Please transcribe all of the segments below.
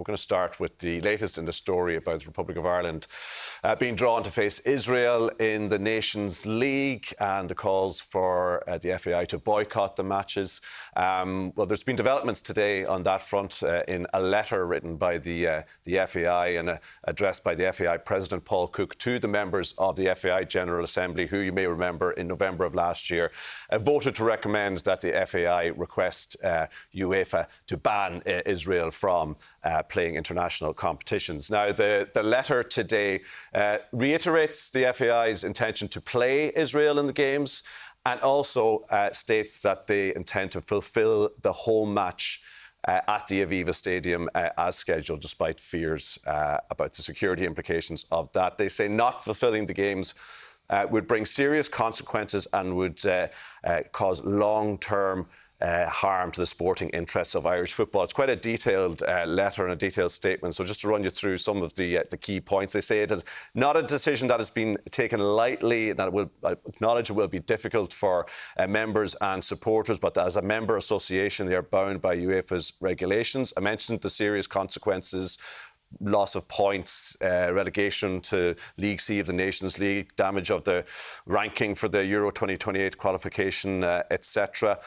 We're going to start with the latest in the story about the Republic of Ireland being drawn to face Israel in the Nations League and the calls for the FAI to boycott the matches. Well, there's been developments today on that front in a letter written by the FAI and addressed by the FAI President Paul Cook to the members of the FAI General Assembly, who you may remember in November of last year voted to recommend that the FAI request UEFA to ban Israel from playing international competitions. Now, the letter today reiterates the FAI's intention to play Israel in the Games and also states that they intend to fulfil the home match at the Aviva Stadium as scheduled, despite fears about the security implications of that. They say not fulfilling the Games would bring serious consequences and would cause long-term harm to the sporting interests of Irish football. It's quite a detailed letter and a detailed statement. So just to run you through some of the key points, they say it is not a decision that has been taken lightly, that it will acknowledge it will be difficult for members and supporters, but as a member association, they are bound by UEFA's regulations. I mentioned the serious consequences: loss of points, relegation to League C of the Nations League, damage of the ranking for the Euro 2028 qualification, etc.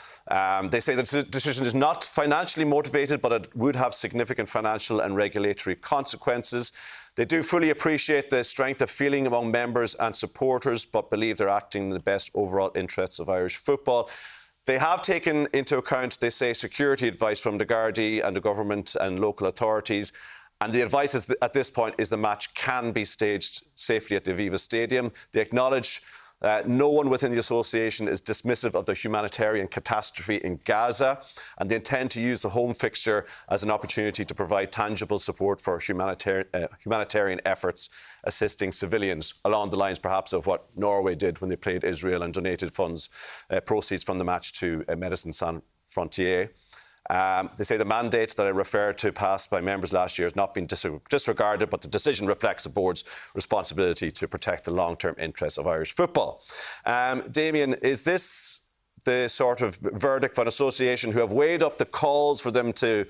They say the decision is not financially motivated, but it would have significant financial and regulatory consequences. They do fully appreciate the strength of feeling among members and supporters, but believe they're acting in the best overall interests of Irish football. They have taken into account, they say, security advice from the Gardaí and the government and local authorities. And the advice is at this point is the match can be staged safely at the Aviva Stadium. They acknowledge no one within the association is dismissive of the humanitarian catastrophe in Gaza, and they intend to use the home fixture as an opportunity to provide tangible support for humanitarian efforts assisting civilians, along the lines perhaps of what Norway did when they played Israel and donated proceeds from the match to Médecins Sans Frontières. They say the mandate that I referred to passed by members last year has not been disregarded, but the decision reflects the board's responsibility to protect the long-term interests of Irish football. Damien, is this the sort of verdict for an association who have weighed up the calls for them to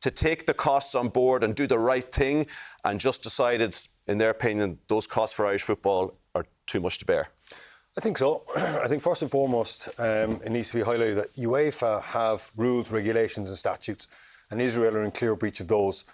take the costs on board and do the right thing and just decided, in their opinion, those costs for Irish football are too much to bear? I think so. I think first and foremost, it needs to be highlighted that UEFA have rules, regulations and statutes, and Israel are in clear breach of those.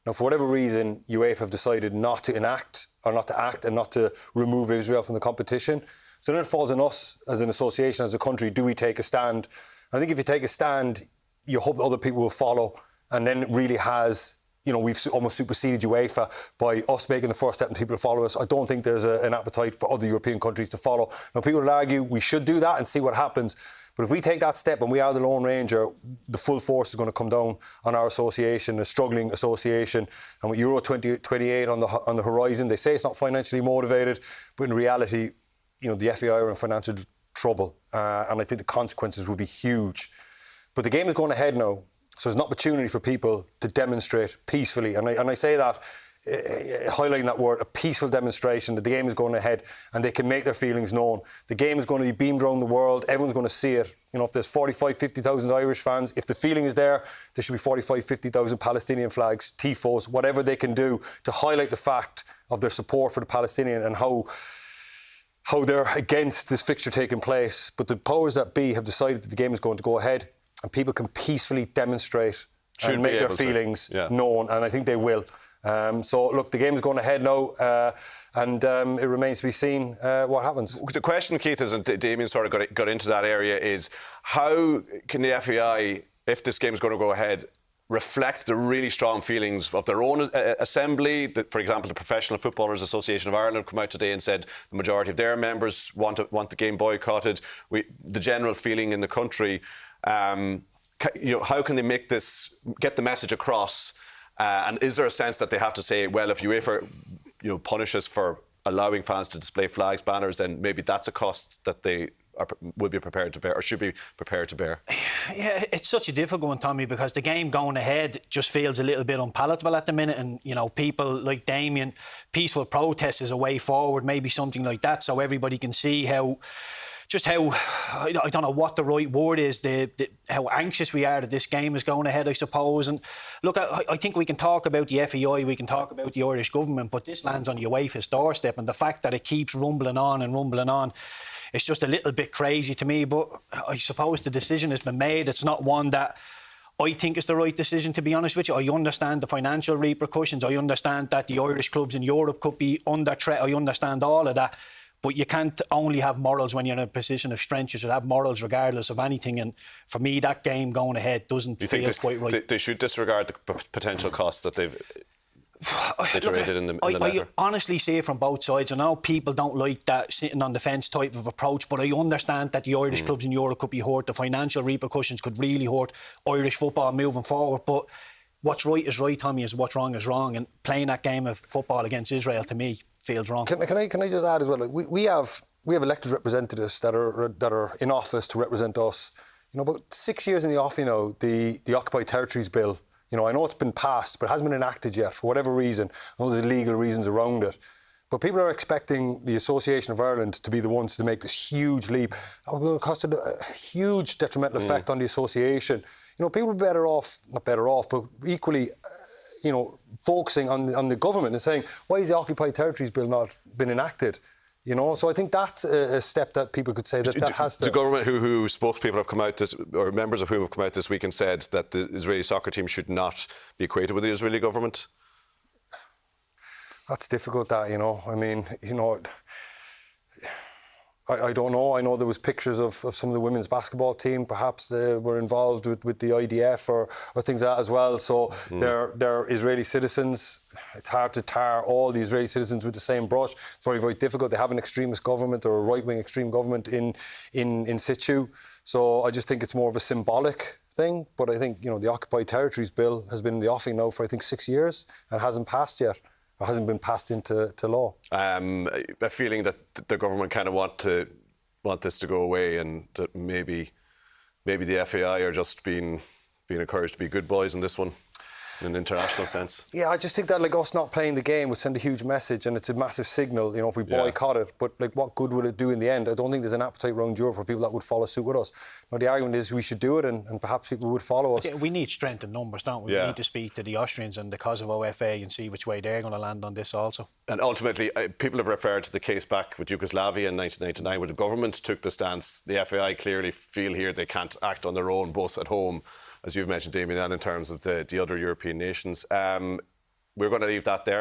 Now, for whatever reason, UEFA have decided not to enact or not to act and not to remove Israel from the competition. So then it falls on us as an association, as a country, do we take a stand? I think if you take a stand, you hope that other people will follow, and then it really has... You know, we've almost superseded UEFA by us making the first step and people to follow us. I don't think there's an appetite for other European countries to follow. Now, people will argue we should do that and see what happens. But if we take that step and we are the Lone Ranger, the full force is going to come down on our association, a struggling association. And with Euro 2028 on the horizon, they say it's not financially motivated, but in reality, you know, the FAI are in financial trouble. And I think the consequences will be huge. But the game is going ahead now. So there's an opportunity for people to demonstrate peacefully. And I say that, highlighting that word, a peaceful demonstration that the game is going ahead and they can make their feelings known. The game is going to be beamed around the world. Everyone's going to see it. You know, if there's 45, 50,000 Irish fans, if the feeling is there should be 45, 50,000 Palestinian flags, tifos, whatever they can do to highlight the fact of their support for the Palestinian and how they're against this fixture taking place. But the powers that be have decided that the game is going to go ahead, and people can peacefully demonstrate and make their feelings known, and I think they will. So, look, the game is going ahead now, and it remains to be seen what happens. The question, Keith, is, and Damien sort of got into that area, is how can the FAI, if this game is going to go ahead, reflect the really strong feelings of their own assembly? For example, the Professional Footballers Association of Ireland have come out today and said the majority of their members want the game boycotted. The general feeling in the country... you know, how can they get the message across? And is there a sense that they have to say, well, if UEFA, you know, punish us for allowing fans to display flags, banners, then maybe that's a cost that they would be prepared to bear, or should be prepared to bear? Yeah, it's such a difficult one, Tommy, because the game going ahead just feels a little bit unpalatable at the minute, and, you know, people like Damien, peaceful protest is a way forward, maybe something like that, so everybody can see how just how, I don't know what the right word is, how anxious we are that this game is going ahead, I suppose. And look, I think we can talk about the FAI, we can talk about the Irish government, but this lands on UEFA's doorstep, and the fact that it keeps rumbling on, it's just a little bit crazy to me. But I suppose the decision has been made. It's not one that I think is the right decision, to be honest with you. I understand the financial repercussions. I understand that the Irish clubs in Europe could be under threat. I understand all of that. But you can't only have morals when you're in a position of strength. You should have morals regardless of anything. And for me, that game going ahead doesn't feel quite right. They should disregard the potential costs that they've iterated in the letter. I honestly see it from both sides. I know people don't like that sitting on the fence type of approach, but I understand that the Irish clubs in Europe could be hurt. The financial repercussions could really hurt Irish football moving forward. But what's right is right, Tommy, is what's wrong is wrong. And playing that game of football against Israel, to me, feels wrong. Can I just add as well? Like, we have elected representatives that are in office to represent us. You know, about 6 years in the offing now, the Occupied Territories Bill. You know, I know it's been passed, but it hasn't been enacted yet for whatever reason. I know there's legal reasons around it. But people are expecting the Association of Ireland to be the ones to make this huge leap. It's going to cost a huge detrimental effect on the association. You know, people are not better off, but equally, you know, focusing on the government and saying, why is the Occupied Territories Bill not been enacted? You know, so I think that's a step that people could say that has to... The government who spokespeople have come out, or members of whom have come out this week and said that the Israeli soccer team should not be equated with the Israeli government? That's difficult, that, you know. I mean, you know... I don't know. I know there was pictures of some of the women's basketball team. Perhaps they were involved with the IDF or things like that as well. So they're Israeli citizens. It's hard to tar all the Israeli citizens with the same brush. It's very, very difficult. They have an extremist government or a right-wing extreme government in situ. So I just think it's more of a symbolic thing. But I think, you know, the Occupied Territories Bill has been in the offing now for, I think, 6 years and hasn't passed yet. Or hasn't been passed into law. A feeling that the government kind of want this to go away, and that maybe the FAI are just being encouraged to be good boys in this one, in an international sense. Yeah, I just think that, like, us not playing the game would send a huge message, and it's a massive signal, you know, if we boycott it. But, like, what good will it do in the end? I don't think there's an appetite around Europe for people that would follow suit with us. Now, the argument is we should do it, and perhaps people would follow us. We need strength in numbers, don't we? We need to speak to the Austrians and the Kosovo FA and see which way they're going to land on this also. And ultimately, people have referred to the case back with Yugoslavia in 1999, where the government took the stance. The FAI clearly feel here they can't act on their own, both at home, as you've mentioned, Damien, and in terms of the other European nations. We're going to leave that there.